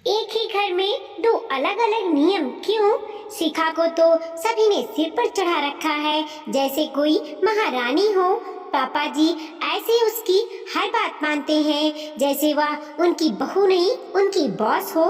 एक ही घर में दो अलग अलग नियम क्यों? शिखा को तो सभी ने सिर पर चढ़ा रखा है, जैसे कोई महारानी हो। पापा जी ऐसे उसकी हर बात मानते हैं, जैसे वह उनकी बहू नहीं उनकी बॉस हो।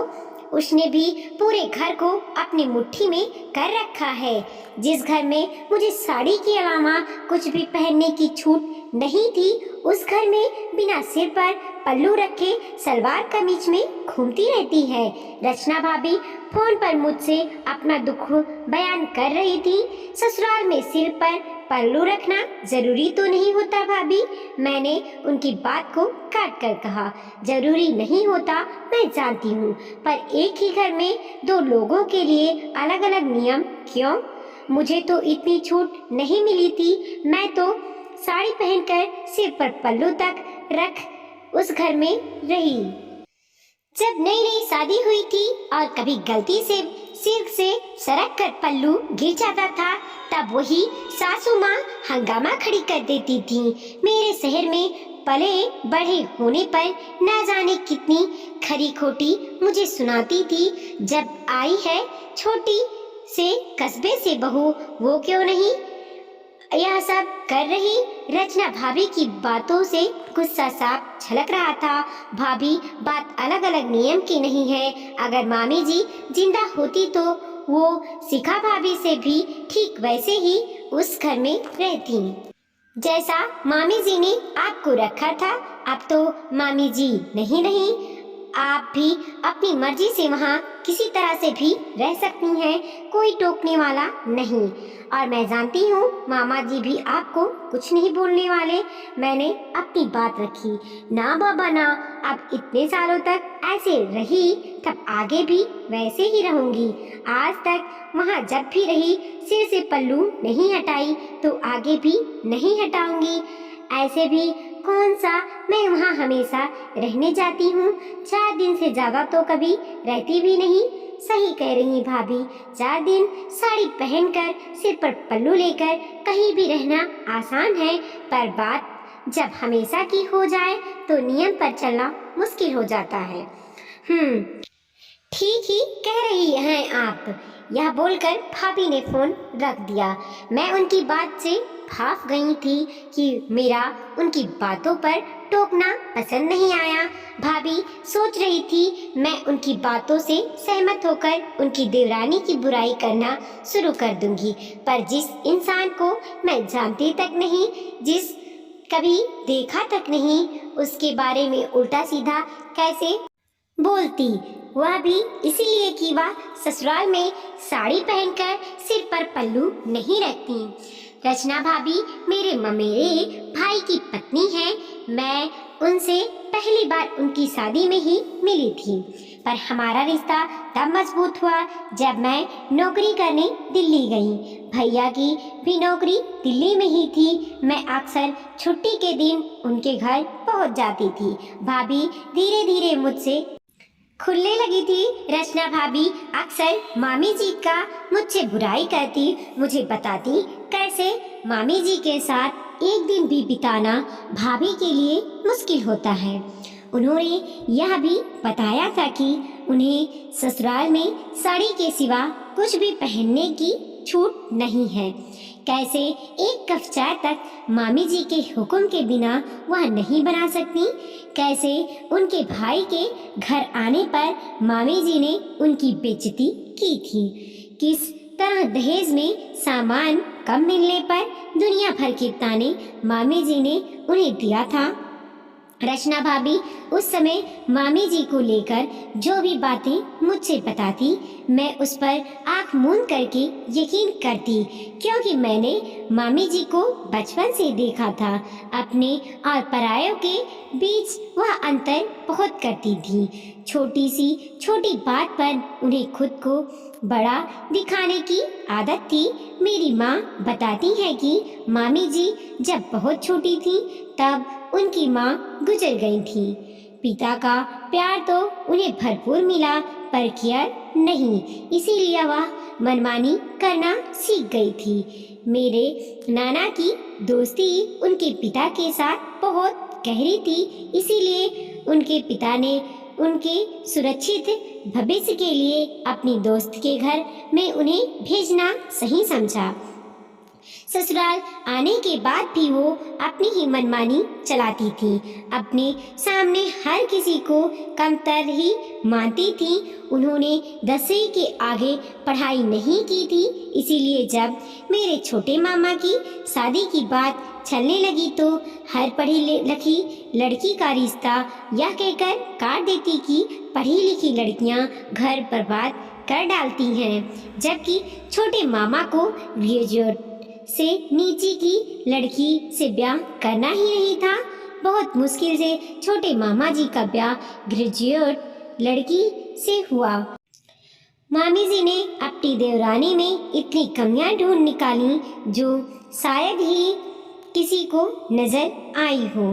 उसने भी पूरे घर को अपनी मुट्ठी में कर रखा है। जिस घर में मुझे साड़ी के अलावा कुछ भी पहनने की छूट नहीं थी, उस घर में बिना सिर पर पल्लू रखे सलवार कमीज में घूमती रहती है। रचना भाभी फोन पर मुझसे अपना दुख बयान कर रही थी। ससुराल में सिर पर पल्लू रखना जरूरी तो नहीं होता भाभी, मैंने उनकी बात को काट कर कहा। जरूरी नहीं होता मैं जानती हूँ, पर एक ही घर में दो लोगों के लिए अलग अलग नियम क्यों? मुझे तो इतनी छूट नहीं मिली थी। मैं तो साड़ी पहनकर सिर पर पल्लू तक रख उस घर में रही। जब नई नई शादी हुई थी और कभी गलती से सिर से सरक कर पल्लू गिर जाता था, तब वही सासू माँ हंगामा खड़ी कर देती थी। मेरे शहर में पले बढ़े होने पर न जाने कितनी खरी खोटी मुझे सुनाती थी। जब आई है छोटी से कस्बे से बहू, वो क्यों नहीं यह सब कर रही? रचना भाभी की बातों से गुस्सा साफ झलक रहा था। भाभी, बात अलग अलग नियम की नहीं है। अगर मामी जी जिंदा होती तो वो शिखा भाभी से भी ठीक वैसे ही उस घर में रहती, जैसा मामी जी ने आपको रखा था। अब तो मामी जी नहीं रही, आप भी अपनी मर्जी से वहाँ किसी तरह से भी रह सकती हैं, कोई टोकने वाला नहीं। और मैं जानती हूँ मामा जी भी आपको कुछ नहीं बोलने वाले। मैंने अपनी बात रखी। ना बाबा ना, अब इतने सालों तक ऐसे रही, तब आगे भी वैसे ही रहूंगी। आज तक वहाँ जब भी रही सिर से पल्लू नहीं हटाई, तो आगे भी नहीं हटाऊंगी। ऐसे भी कौन सा मैं वहाँ हमेशा रहने जाती हूँ, 4 दिन से ज्यादा तो कभी रहती भी नहीं। सही कह रही भाभी, 4 दिन साड़ी पहनकर सिर पर पल्लू लेकर कहीं भी रहना आसान है, पर बात जब हमेशा की हो जाए तो नियम पर चलना मुश्किल हो जाता है। ठीक ही कह रही हैं आप। यह बोलकर भाभी ने फोन रख दिया। मैं उनकी बात से भाप गई थी कि मेरा उनकी बातों पर टोकना पसंद नहीं आया। भाभी सोच रही थी मैं उनकी बातों से सहमत होकर उनकी देवरानी की बुराई करना शुरू कर दूंगी, पर जिस इंसान को मैं जानती तक नहीं, जिस कभी देखा तक नहीं, उसके बारे में उल्टा सीधा कैसे बोलती, वह भी इसीलिए कि वह ससुराल में साड़ी पहनकर सिर पर पल्लू नहीं रखती। रचना भाभी मेरे ममेरे भाई की पत्नी है। मैं उनसे पहली बार उनकी शादी में ही मिली थी, पर हमारा रिश्ता तब मजबूत हुआ जब मैं नौकरी करने दिल्ली गई। भैया की भी नौकरी दिल्ली में ही थी। मैं अक्सर छुट्टी के दिन उनके घर पहुंच जाती थी। भाभी धीरे धीरे मुझसे खुलने लगी थी। रचना भाभी अक्सर मामी जी का मुझसे बुराई करती, मुझे बताती कैसे मामी जी के साथ एक दिन भी बिताना भाभी के लिए मुश्किल होता है। उन्होंने यह भी बताया था कि उन्हें ससुराल में साड़ी के सिवा कुछ भी पहनने की छूट नहीं है। कैसे एक कप चाय तक मामी जी के हुक्म के बिना वह नहीं बना सकती। कैसे उनके भाई के घर आने पर मामी जी ने उनकी बेइज्जती की थी। किस तरह दहेज में सामान कम मिलने पर दुनिया भर के ताने मामी जी ने उन्हें दिया था। रचना भाभी उस समय मामी जी को लेकर जो भी बातें मुझसे बताती, मैं उस पर आंख मूंद करके यकीन करती, क्योंकि मैंने मामी जी को बचपन से देखा था। अपने और परायों के बीच वह अंतर बहुत करती थी। छोटी सी छोटी बात पर उन्हें खुद को बड़ा दिखाने की आदत थी। मेरी माँ बताती है कि मामी जी जब बहुत छोटी थी तब उनकी माँ गुजर गई थी। पिता का प्यार तो उन्हें भरपूर मिला, पर केयर नहीं, इसीलिए वह मनमानी करना सीख गई थी। मेरे नाना की दोस्ती उनके पिता के साथ बहुत गहरी थी, इसीलिए उनके पिता ने उनके सुरक्षित भविष्य के लिए अपनी दोस्त के घर में उन्हें भेजना सही समझा। ससुराल आने के बाद भी वो अपनी ही मनमानी चलाती थी, अपने सामने हर किसी को कमतर ही मानती थी। उन्होंने 10वीं के आगे पढ़ाई नहीं की थी, इसीलिए जब मेरे छोटे मामा की शादी की बात चलने लगी तो हर पढ़ी लिखी लड़की का रिश्ता यह कहकर काट देती कि पढ़ी लिखी लड़कियां घर बर्बाद कर डालती हैं, जबकि छोटे मामा को ग्रेजुएट से नीचे की लड़की से ब्याह करना ही नहीं था। बहुत मुश्किल से छोटे मामा जी का ब्याह ग्रेजुएट लड़की से हुआ। मामी जी ने अपनी देवरानी में इतनी कमियां ढूंढ निकाली जो शायद ही किसी को नजर आई हो।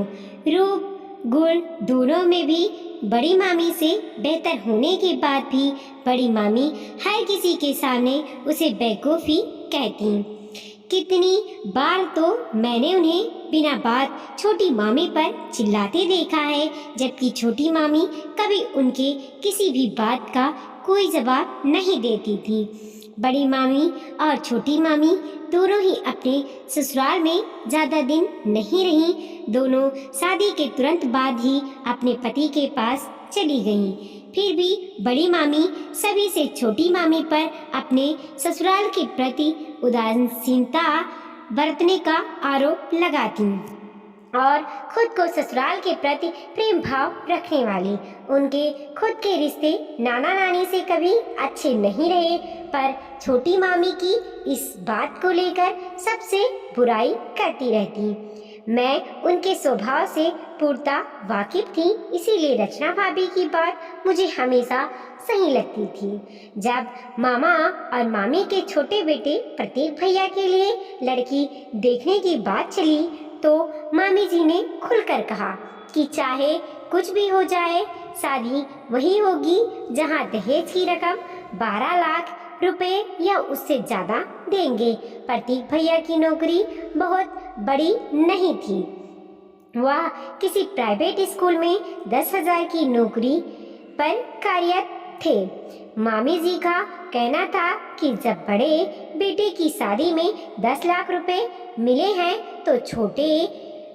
रूप गुण दोनों में भी बड़ी मामी से बेहतर होने के बाद भी बड़ी मामी हर किसी के सामने उसे बेवकूफ़ी कहती। कितनी बार तो मैंने उन्हें बिना बात छोटी मामी पर चिल्लाते देखा है, जबकि छोटी मामी कभी उनके किसी भी बात का कोई जवाब नहीं देती थी। बड़ी मामी और छोटी मामी दोनों ही अपने ससुराल में ज़्यादा दिन नहीं रहीं। दोनों शादी के तुरंत बाद ही अपने पति के पास चली गईं। फिर भी बड़ी मामी सभी से छोटी मामी पर अपने ससुराल के प्रति उदासीनता बरतने का आरोप लगाती और खुद को ससुराल के प्रति प्रेम भाव रखने वाली। उनके खुद के रिश्ते नाना नानी से कभी अच्छे नहीं रहे, पर छोटी मामी की इस बात को लेकर सबसे बुराई करती रहती। मैं उनके स्वभाव से पूर्णतः वाकिफ थी, इसीलिए रचना भाभी की बात मुझे हमेशा सही लगती थी। जब मामा और मामी के छोटे बेटे प्रतीक भैया के लिए लड़की देखने की बात चली तो मामी जी ने खुलकर कहा कि चाहे कुछ भी हो जाए, शादी वही होगी जहां दहेज की रकम 12 लाख रुपए या उससे ज़्यादा देंगे। प्रतीक भैया की नौकरी बहुत बड़ी नहीं थी, वह किसी प्राइवेट स्कूल में 10,000 की नौकरी पर कार्यरत थे। मामी जी का कहना था कि जब बड़े बेटे की शादी में 10 लाख रुपए मिले हैं तो छोटे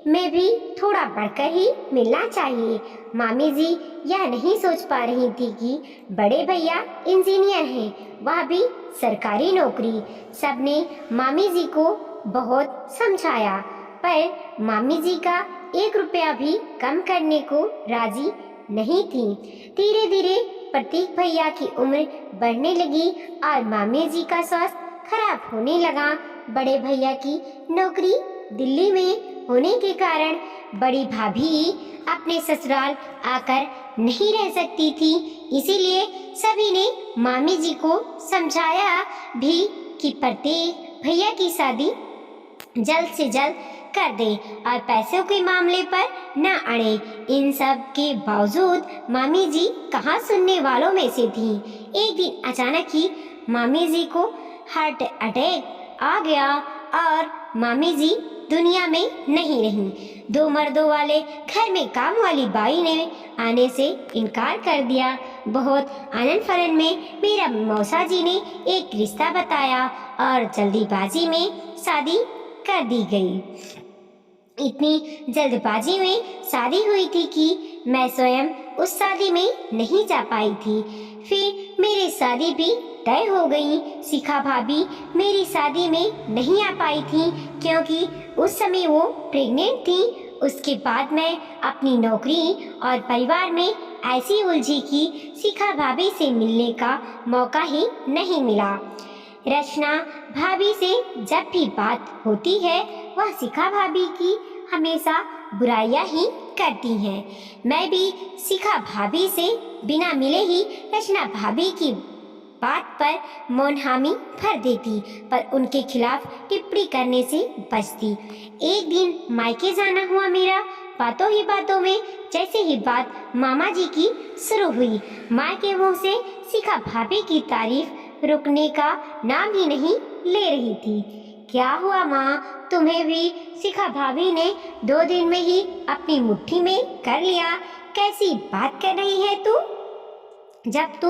में भी थोड़ा बढ़कर ही मिलना चाहिए। मामी जी यह नहीं सोच पा रही थी कि बड़े भैया इंजीनियर हैं, वह भी सरकारी नौकरी। सबने मामी जी को बहुत समझाया, पर मामी जी का 1 रुपया भी कम करने को राजी नहीं थी। धीरे धीरे प्रतीक भैया की उम्र बढ़ने लगी और मामी जी का स्वास्थ्य खराब होने लगा। बड़े भैया की नौकरी दिल्ली में होने के कारण बड़ी भाभी अपने ससुराल आकर नहीं रह सकती थी, इसीलिए सभी ने मामी जी को समझाया भी कि प्रतीक भैया की शादी जल्द से जल्द कर दे और पैसों के मामले पर न अड़े। इन सब के बावजूद मामी जी कहाँ सुनने वालों में से थी। एक दिन अचानक ही मामी जी को हार्ट अटैक आ गया और मामी जी दुनिया में नहीं रही। 2 मर्दों वाले घर में काम वाली बाई ने आने से इनकार कर दिया। बहुत आनंद फरन में मेरा मौसा जी ने एक रिश्ता बताया और जल्दीबाजी में शादी कर दी गई। इतनी जल्दबाजी में शादी हुई थी कि मैं स्वयं उस शादी में नहीं जा पाई थी। फिर मेरी शादी भी तय हो गई। शिखा भाभी मेरी शादी में नहीं आ पाई थी क्योंकि उस समय वो प्रेग्नेंट थी। उसके बाद मैं अपनी नौकरी और परिवार में ऐसी उलझी कि शिखा भाभी से मिलने का मौका ही नहीं मिला। रचना भाभी से जब भी बात होती है वह शिखा भाभी की हमेशा बुराइयां ही करती हैं। मैं भी शिखा भाभी से बिना मिले ही रचना भाभी की बात पर मौन हामी भर देती, पर उनके खिलाफ टिप्पणी करने से बचती। एक दिन मायके जाना हुआ मेरा। बातों ही बातों में जैसे ही बात मामा जी की शुरू हुई, माँ के मुंह से शिखा भाभी की तारीफ रुकने का नाम ही नहीं ले रही थी। क्या हुआ माँ, तुम्हें भी शिखा भाभी ने 2 दिन में ही अपनी मुट्ठी में कर लिया? कैसी बात कर रही है तू? जब तू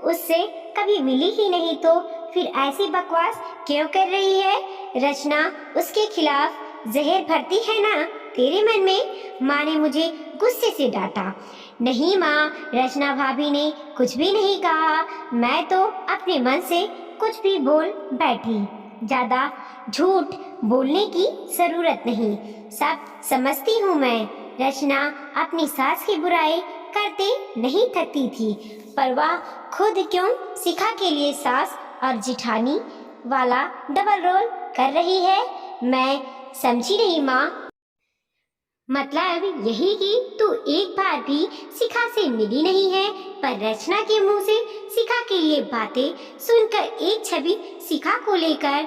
उससे कभी मिली ही नहीं तो फिर ऐसी बकवास क्यों कर रही है? रचना उसके खिलाफ जहर भरती है ना तेरे मन में? माँ ने मुझे गुस्से से डांटा। नहीं माँ, रचना भाभी ने कुछ भी नहीं कहा, मैं तो अपने मन से कुछ भी बोल बैठी। ज्यादा झूठ बोलने की जरूरत नहीं, सब समझती हूँ मैं। रचना अपनी सास की बुराई करते नहीं थकती थी, पर वह खुद क्यों शिखा के लिए सास और जिठानी वाला डबल रोल कर रही है, मैं समझी नहीं माँ। मतलब यही कि तू एक बार भी शिखा से मिली नहीं है, पर रचना के मुंह से शिखा के लिए बातें सुनकर एक छवि शिखा को लेकर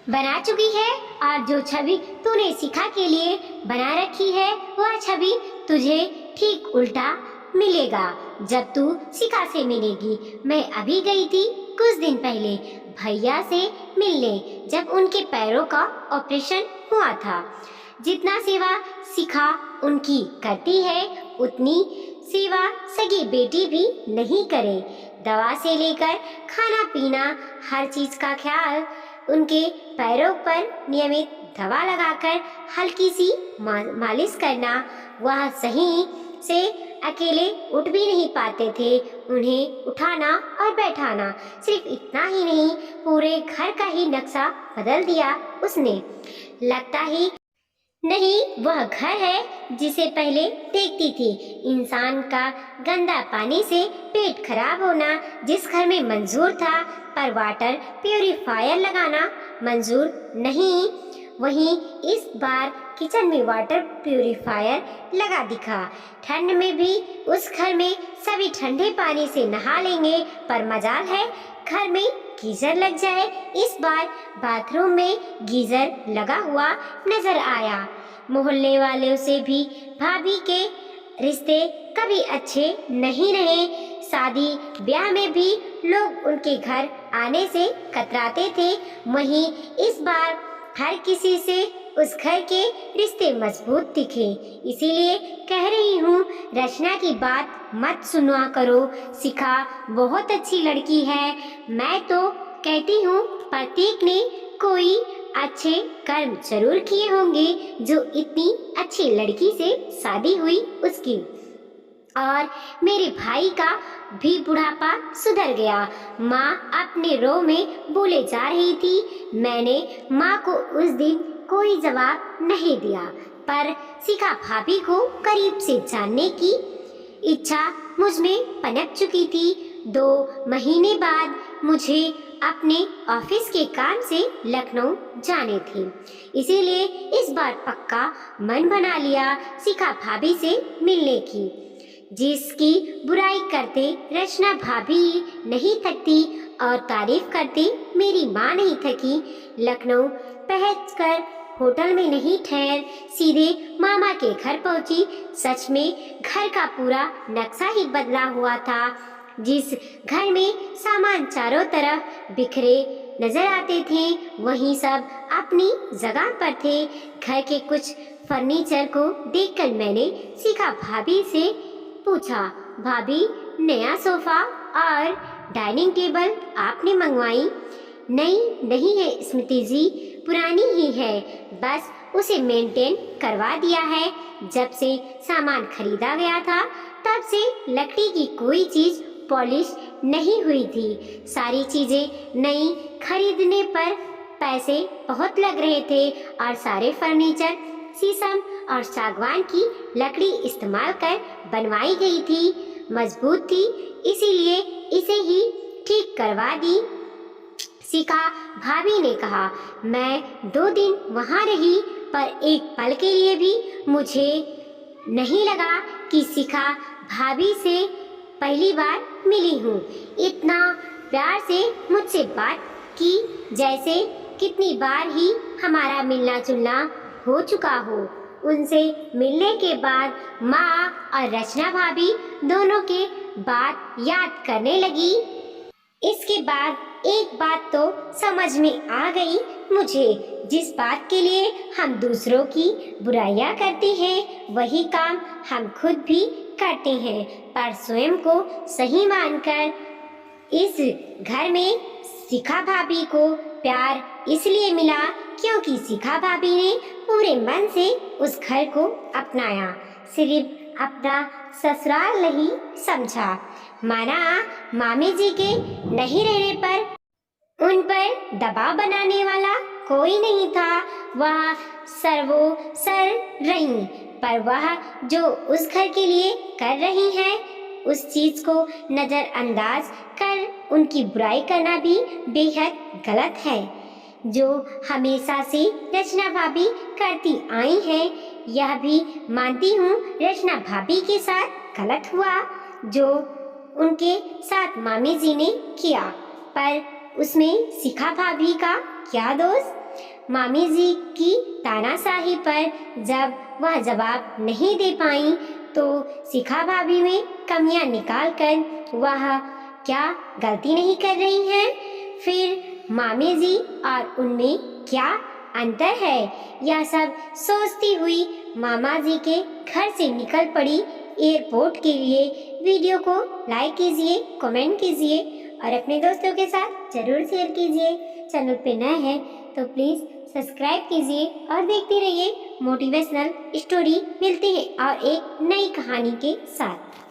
बना चुकी है, और जो छवि तूने शिखा के लिए बना रखी है वह छवि तुझे ठीक उल्टा मिलेगा जब तू शिखा से मिलेगी। मैं अभी गई थी कुछ दिन पहले भैया से मिलने, जब उनके पैरों का ऑपरेशन हुआ था। जितना सेवा शिखा उनकी करती है उतनी सेवा सगी बेटी भी नहीं करे। दवा से लेकर खाना पीना हर चीज का ख्याल, उनके पैरों पर नियमित दवा लगाकर हल्की सी मालिश करना। वह सही से अकेले उठ भी नहीं पाते थे, उन्हें उठाना और बैठाना। सिर्फ इतना ही नहीं, पूरे घर का ही नक्शा बदल दिया उसने। लगता ही नहीं वह घर है जिसे पहले देखती थी। इंसान का गंदा पानी से पेट खराब होना जिस घर में मंजूर था, पर वाटर प्यूरिफायर लगाना मंजूर नहीं, वहीं इस बार किचन में वाटर प्यूरिफायर लगा दिखा। ठंड में भी उस घर में सभी ठंडे पानी से नहा लेंगे, पर मजाल है घर में गीजर लग जाए। इस बार बाथरूम में गीजर लगा हुआ नजर आया। मोहल्ले वालों से भी भाभी के रिश्ते कभी अच्छे नहीं रहे। शादी ब्याह में भी लोग उनके घर आने से कतराते थे, वहीं इस बार हर किसी से उस घर के रिश्ते मजबूत दिखे। इसीलिए कह रही हूँ, रचना की बात मत सुना करो। शिखा बहुत अच्छी लड़की है। मैं तो कहती हूँ प्रतीक ने कोई अच्छे कर्म जरूर किए होंगे जो इतनी अच्छी लड़की से शादी हुई उसकी। और मेरे भाई का भी बुढ़ापा सुधर गया। माँ अपने रो में बोले जा रही थी। मैंने माँ को उस दिन कोई जवाब नहीं दिया, पर शिखा भाभी को करीब से जानने की इच्छा मुझ में पनप चुकी थी। 2 महीने बाद मुझे अपने ऑफिस के काम से लखनऊ जाने थे, इसीलिए इस बार पक्का मन बना लिया शिखा भाभी से मिलने की। जिसकी बुराई करते रचना भाभी नहीं थकती और तारीफ करते मेरी माँ नहीं थकी। लखनऊ पहुंचकर होटल में नहीं ठहर सीधे मामा के घर पहुंची। सच में घर का पूरा नक्शा ही बदला हुआ था। जिस घर में सामान चारों तरफ बिखरे नजर आते थे, वहीं सब अपनी जगह पर थे। घर के कुछ फर्नीचर को देखकर मैंने शिखा भाभी से पूछा, भाभी नया सोफा और डाइनिंग टेबल आपने मंगवाई? नहीं है स्मृति जी, पुरानी ही है, बस उसे मेंटेन करवा दिया है। जब से सामान खरीदा गया था तब से लकड़ी की कोई चीज पॉलिश नहीं हुई थी। सारी चीजें नई खरीदने पर पैसे बहुत लग रहे थे और सारे फर्नीचर शीशम और सागवान की लकड़ी इस्तेमाल कर बनवाई गई थी। मजबूत थी, इसीलिए इसे ही ठीक करवा दी। शिखा भाभी ने कहा। मैं 2 दिन वहाँ रही, पर एक पल के लिए भी मुझे नहीं लगा कि शिखा भाभी से पहली बार मिली हूँ। इतना प्यार से मुझसे बात की जैसे कितनी बार ही हमारा मिलना जुलना हो चुका हो। उनसे मिलने के बाद माँ और रचना भाभी दोनों के बात याद करने लगी। इसके बाद एक बात तो समझ में आ गई मुझे, जिस बात के लिए हम दूसरों की बुराइयां करते हैं वही काम हम खुद भी करते हैं, पर स्वयं को सही मानकर। इस घर में शिखा भाभी को प्यार इसलिए मिला क्योंकि शिखा भाभी ने पूरे मन से उस घर को अपनाया, सिर्फ अपना ससुराल नहीं समझा। माना मामी जी के नहीं रहने पर उन पर दबाव बनाने वाला कोई नहीं था, वह सर्वोसर रही, पर वह जो उस घर के लिए कर रही हैं उस चीज को नजरअंदाज कर उनकी बुराई करना भी बेहद गलत है। जो हमेशा से रचना भाभी करती आई हैं, यह भी मानती हूँ रचना भाभी के साथ गलत हुआ जो उनके साथ मामी जी ने किया, पर उसमें शिखा भाभी का क्या दोष। मामी जी की तानाशाही पर जब वह जवाब नहीं दे पाई तो शिखा भाभी में कमियां निकालकर वह क्या गलती नहीं कर रही हैं? फिर मामी जी और उनमें क्या अंतर है? यह सब सोचती हुई मामा जी के घर से निकल पड़ी एयरपोर्ट के लिए। वीडियो को लाइक कीजिए, कमेंट कीजिए और अपने दोस्तों के साथ जरूर शेयर कीजिए। चैनल पे नए हैं तो प्लीज़ सब्सक्राइब कीजिए और देखते रहिए मोटिवेशनल स्टोरी मिलती है और एक नई कहानी के साथ।